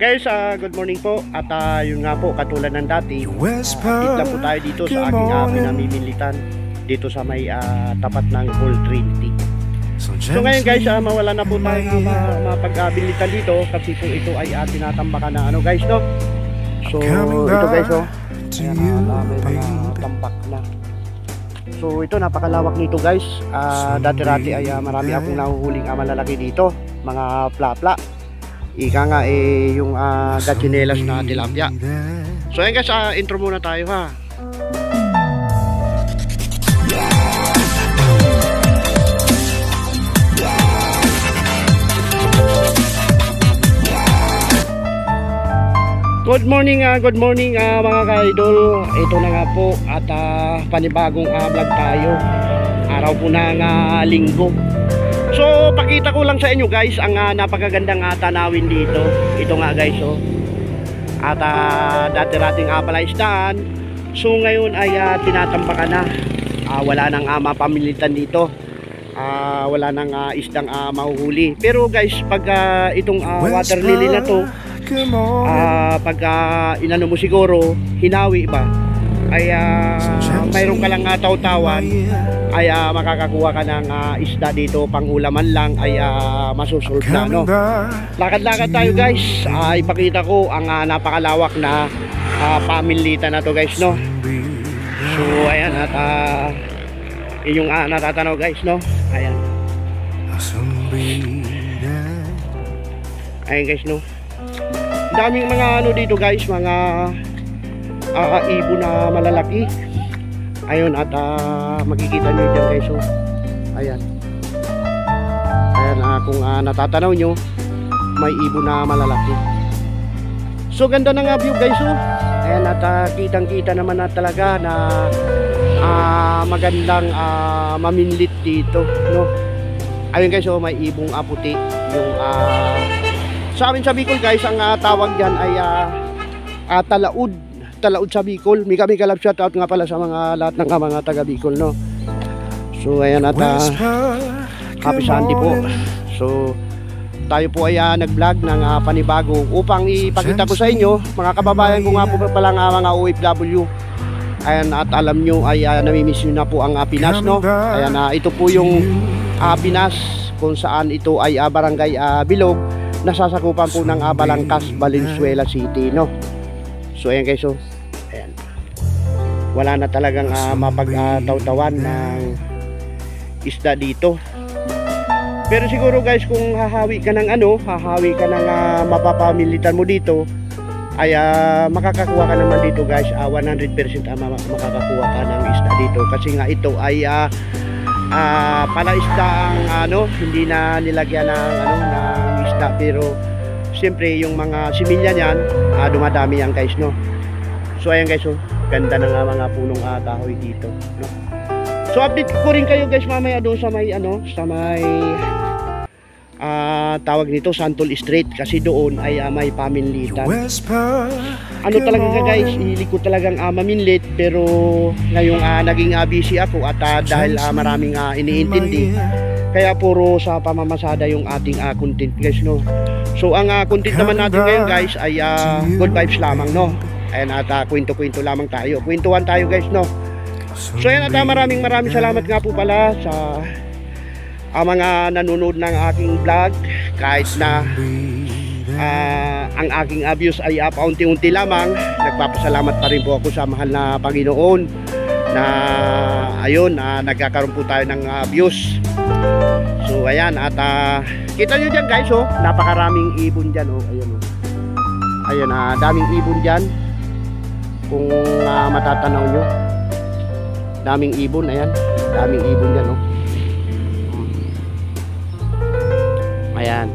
Guys, good morning po. At yun nga po, katulad ng dati, lang po tayo dito sa aking pinamimilitan dito sa may tapat ng Old Trinity. So ngayon guys, mawala na po tayo mapag-abilitan dito kasi po ito ay tinatambakan na ano guys, no? So ito guys, oh, may mga tambak na. So ito, napakalawak nito guys. Dati-rati ay marami akong nahuhuling malalaki dito, mga plapla. Ika nga yung gachinelas na tilapia. So ayun guys, intro muna tayo ha. Good morning mga ka-idol. Ito na nga po at panibagong vlog tayo. Araw po ng linggo. So pakita ko lang sa inyo guys ang napakagandang tanawin dito. Ito nga guys, oh. At dati-rating pala isdaan. So ngayon ay tinatambakan na. Wala nang mapamilitan dito. Wala nang isdang mahuhuli. Pero guys, pag itong water lily na to, pag inano mo siguro, hinawi ba, ay mayroon ka lang taw-tawan, ay makakakuha ka ng isda dito, pang-ulaman lang, ay masusolve na, no? Lakad-lakad tayo guys, ipakita ko ang napakalawak na pamilitan na to guys, no? So ayan, at inyong natatanaw guys, no? Ayan guys, no? Daming mga ano dito guys, mga ibon na malalaki. Ayun, at makikita nyo dyan guys, oh. Ayan, kung natatanaw nyo, may ibon na malalaki. So ganda na nga view guys, oh. Ayan, at kitang kita naman na talaga na magandang maminlit dito, no? Ayun guys, oh, may ibong puti. Yung sa amin sa Bicol guys, ang tawag dyan ay talaud. Talaud sa Bicol. Mika love shoutout nga pala sa mga lahat ng mga taga Bicol, no? So ayan, at happy Sunday po. So tayo po ay nag-vlog ng panibago upang ipakita ko sa inyo, mga kababayan ko nga po pala mga OFW. Ayan, at alam nyo ay namimiss nyo na po ang Pinas, no? Ayan, ito po yung Pinas, kung saan ito ay barangay Bilog, nasasakupan po ng Balangkas, Valenzuela City, no? So ayan guys, oh. Ayan. Wala na talagang mapagtaw-tawan ng isda dito. Pero siguro guys, kung hahawi ka ng mapapamilitan mo dito, ay makakakuha ka naman dito guys, 100% makakakuha ka ng isda dito. Kasi nga ito ay palaisda ang hindi na nilagyan ng isda, pero siyempre yung mga similya niyan dumadami yan guys, no? So ayan guys, oh, ganda na nga mga punong kahoy dito, no? So update ko rin kayo guys mamaya doon sa may sa may tawag nito Santol Street, kasi doon ay may paminlitan. Talaga guys, hilig ko talagang maminlit, pero ngayong naging busy ako at dahil maraming iniintindi, kaya puro sa pamamasada yung ating content guys, no? So ang content naman natin ngayon guys ay good vibes lamang, no? Ayan, at kwento-kwento lamang tayo, kwentuhan tayo guys, no? So ayan, at maraming salamat nga po pala sa mga nanonood ng aking vlog, kahit na ang aking views ay paunti-unti lamang. Nagpapasalamat pa rin po ako sa mahal na Panginoon na ayun, nagkakaroon po tayo ng views. So ayan, at kita nyo dyan guys, oh, napakaraming ibon dyan, oh. Ayan, oh. Ayan, daming ibon dyan. Kung matatanaw nyo, daming ibon. Ayan, daming ibon dyan, oh. Ayan,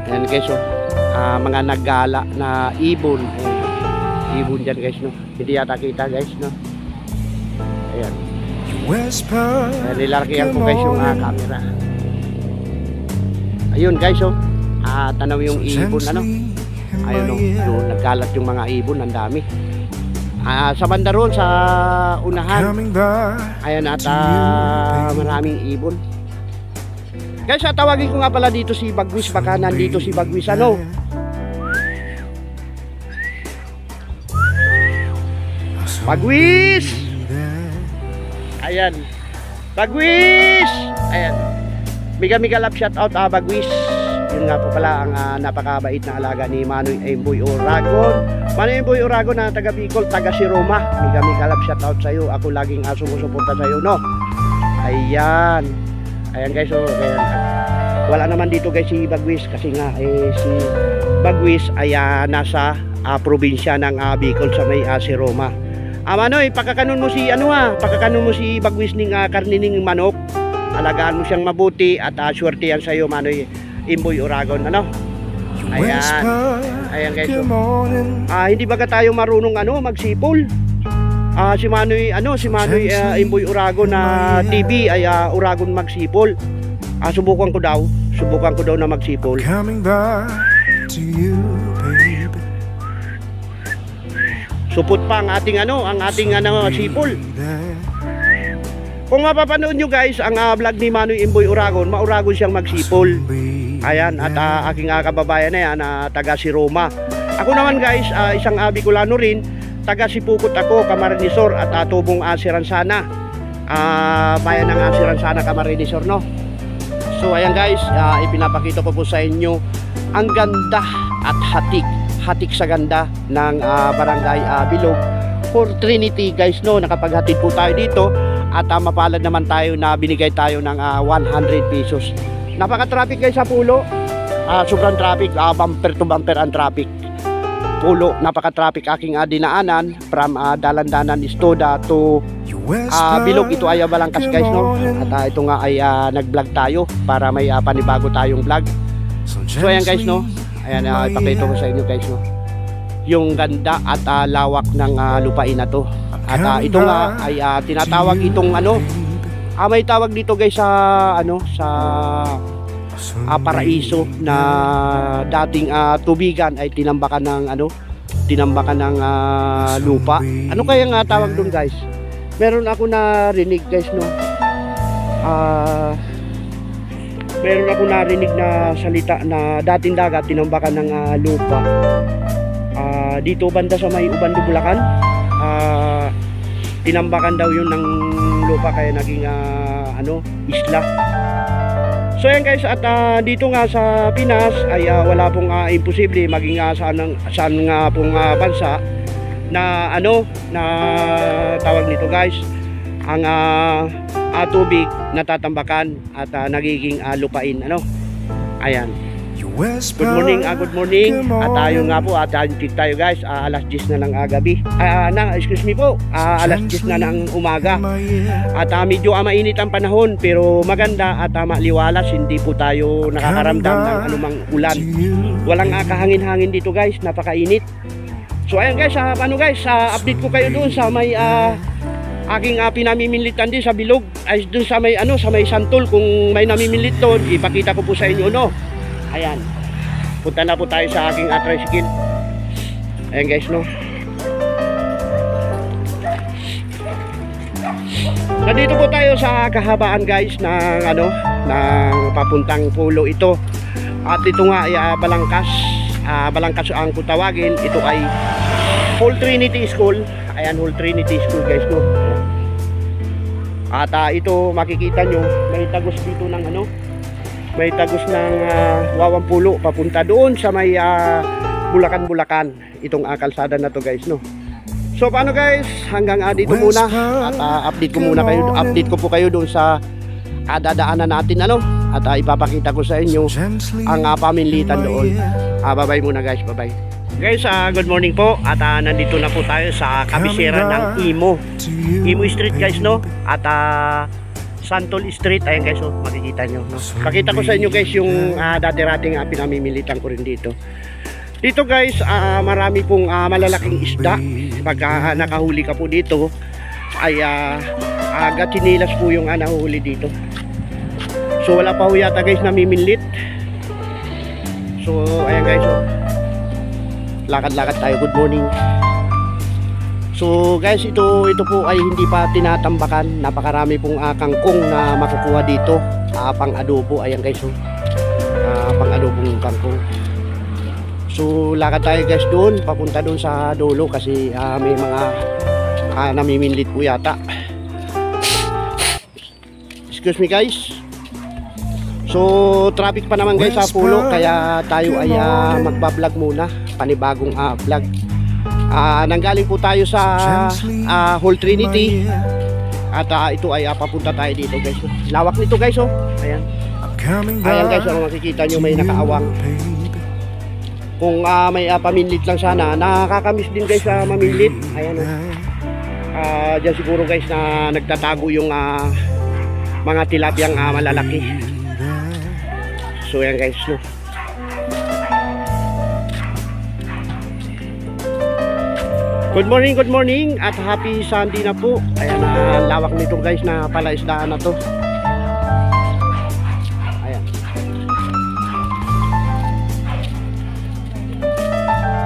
ayan guys, oh. Mga naggala na ibon. Ayan, ibon dyan guys, no? Hindi yata kita guys, no? Ayan, nilarkihan ko guys yung camera. Ayun guys, oh, tanaw yung ibon, ayun, oh, doon nagkalat yung mga ibon, ang dami. Sa banda roon sa unahan, ayan, at maraming ibon. Guys, tawagin ko nga pala dito si Bagwis, baka nandito si Bagwis, Bagwis! Ayan. Bagwis! Ayan. Mega love shout out Bagwis. Yun nga po pala ang napakabait na alaga ni Manoy Emboy Oragon. Manoy Emboy Oragon na taga Bicol, taga si Roma. Mega love shout out sa iyo. Ako laging sumusuporta sa iyo, no. Ayan. Ayan guys, so ayan. Wala naman dito guys si Bagwis kasi nga si Bagwis ay nasa probinsya ng Bicol sa may si Roma. Manoy, pakakanon mo si pakakanon mo si Bagwis ning karnining manok. Alagaan mo siyang mabuti at swerte yan sa iyo, Manoy Emboy Oragon, ano? Ayan. Ayan guys. So, hindi baga tayo marunong magsipol. Si Manoy Emboy Oragon na TV ay Oragon magsipol. Subukan ko daw na magsipol. Supot pa ang ating sipol. Kung mapapanood nyo guys ang vlog ni Manoy Emboy Oragon, mauragon siyang magsipol. Ayan, at aking kababayan na yan, taga si Roma. Ako naman guys, isang Bicolano rin, taga si Pukot ako, Camarines Sur, at tubong Siransana. Bayan ng Siransana, Camarines Sur, no? So ayan guys, ipinapakita ko po sa inyo ang ganda at hatik sa ganda ng barangay Bilog for Trinity guys, no? Nakapaghatid po tayo dito at mapalad naman tayo na binigay tayo ng 100 pesos. Napaka-traffic guys sa Pulo. Sobrang traffic, bumper to bumper ang traffic. Pulo, napaka-traffic aking dinaanan from Dalandanan Istoda to Bilog. Ito ay Balangkas guys, no? At ito nga ay nag-vlog tayo para may panibago tayong vlog. So ayan guys, no? Ayan, ipakita ko sa inyo guys, no? Yung ganda at lawak ng lupain na to. At ito nga ay tinatawag itong may tawag dito guys sa paraiso na dating tubigan ay tinambakan ng lupa. Ano kaya nga tawag doon guys? Meron ako narinig guys, no? Meron ako narinig na salita na dating dagat tinambakan ng lupa. Dito banda sa may Ubando, Bulacan. Tinambakan daw yun ng lupa kaya naging isla. So yan guys, at dito nga sa Pinas ay wala pong imposible maging saan nga pong bansa na na tawag nito guys, ang tubig natatambakan at nagiging lupain, ayan. Good morning. At tayo nga po, check tayo guys, alas 10 na ng gabi. Excuse me po, alas 10 na ng umaga. At medyo mainit ang panahon pero maganda at maliwalas, hindi po tayo nakakaramdam ng anumang ulan. Walang kahangin-hangin dito guys, napakainit. So ayan guys, update ko kayo doon sa may aking pinamimilitan din sa Bilog, ay doon sa may Santol. Kung may namimilit doon, ipakita ko po sa inyo, no? Ayan, punta na po tayo sa aking tricycle. Ayan guys, no? Nandito po tayo sa kahabaan guys ng papuntang Pulo ito. At ito nga ay Balangkas ang kutawagin. Ito ay Whole Trinity School. Ayan, Whole Trinity School guys, no? At ito makikita nyo, may tagos dito ng may tagos ng Wawampulo papunta doon sa may Bulacan itong kalsada na to guys, no? So paano guys, hanggang dito muna at update ko po kayo doon sa dadaanan natin, at ipapakita ko sa inyo ang pamilitan doon. Bye bye muna guys, bye bye guys. Good morning po, at nandito na po tayo sa kabisera ng Imo Street guys, no? At Santol Street, ayan guys, makikita nyo, no? Pakita ko sa inyo guys yung dati-rating pinamimilitan ko rin dito guys. Marami pong malalaking isda. Pagka nakahuli ka po dito ay gatinilas po yung nahuhuli dito. So wala pa ho yata guys namimilit. So ayan guys, lakad-lakad tayo. Good morning. So guys, ito po ay hindi pa tinatambakan. Napakarami pong kangkong na makukuha dito, pang adobo. Ayan guys, pang adobong kangkong. So lakad tayo guys doon, papunta doon sa dulo kasi may mga Namiminlit po yata. Excuse me guys. So traffic pa naman guys sa Pulo, kaya tayo ay magbablog muna, panibagong vlog. Nanggaling po tayo sa Holy Trinity at ito ay papunta tayo dito guys. Lawak nito guys, oh. Ayan. Ayan guys, oh, makikita nyo may nakaawang. Kung may paminlit lang sana, nakakamiss din guys sa maminlit. Ayan, oh. Diyan siguro guys na nagtatago yung mga tilapiyang malalaki. So yan guys, no. Good morning at happy Sunday na po. Ayan, lawak nito guys na palaisdaan na to. Ayan.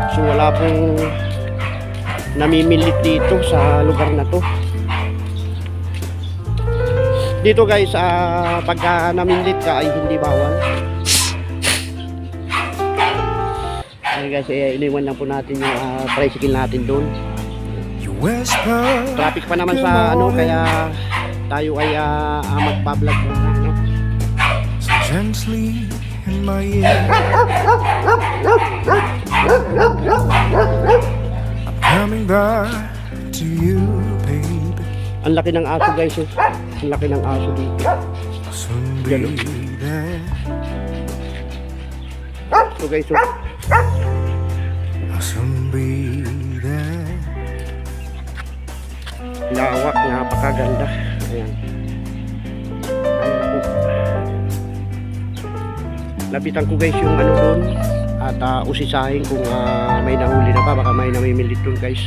So wala pong namimilit dito sa lugar na to. Dito guys, pagka namimilit ka ay hindi bawal. Ayan guys, iniwan lang po natin yung tricycle natin doon. Traffic pa naman sa kaya tayo ay magpa-vlog muna, no? So gently in my ear, I'm coming back to you, baby. Ang laki ng aso guys, eh. Ang laki ng aso dito. Soon be there. So guys, oh. I'll soon be there. Lawak, napakaganda. Ayan. Ayan po. Lapitan ko guys yung doon at usisahin kung may nahuli na pa, baka may namimilit doon guys.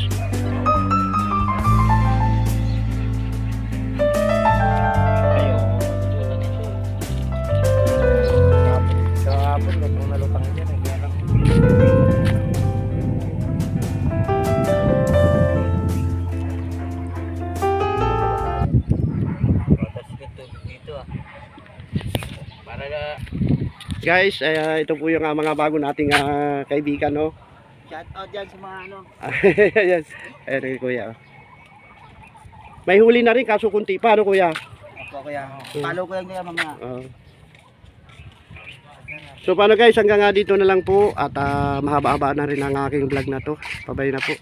Guys, ito po yung mga bago nating kaibigan, no? Shout out dyan sa mga Ayan, ayan kuya. May huli na rin kaso kunti pa, no kuya? Ako kuya. Follow ko lang kaya mamaya. So paano guys, hanggang dito na lang po at mahaba-haba na rin ang aking vlog na to. Pabay na po.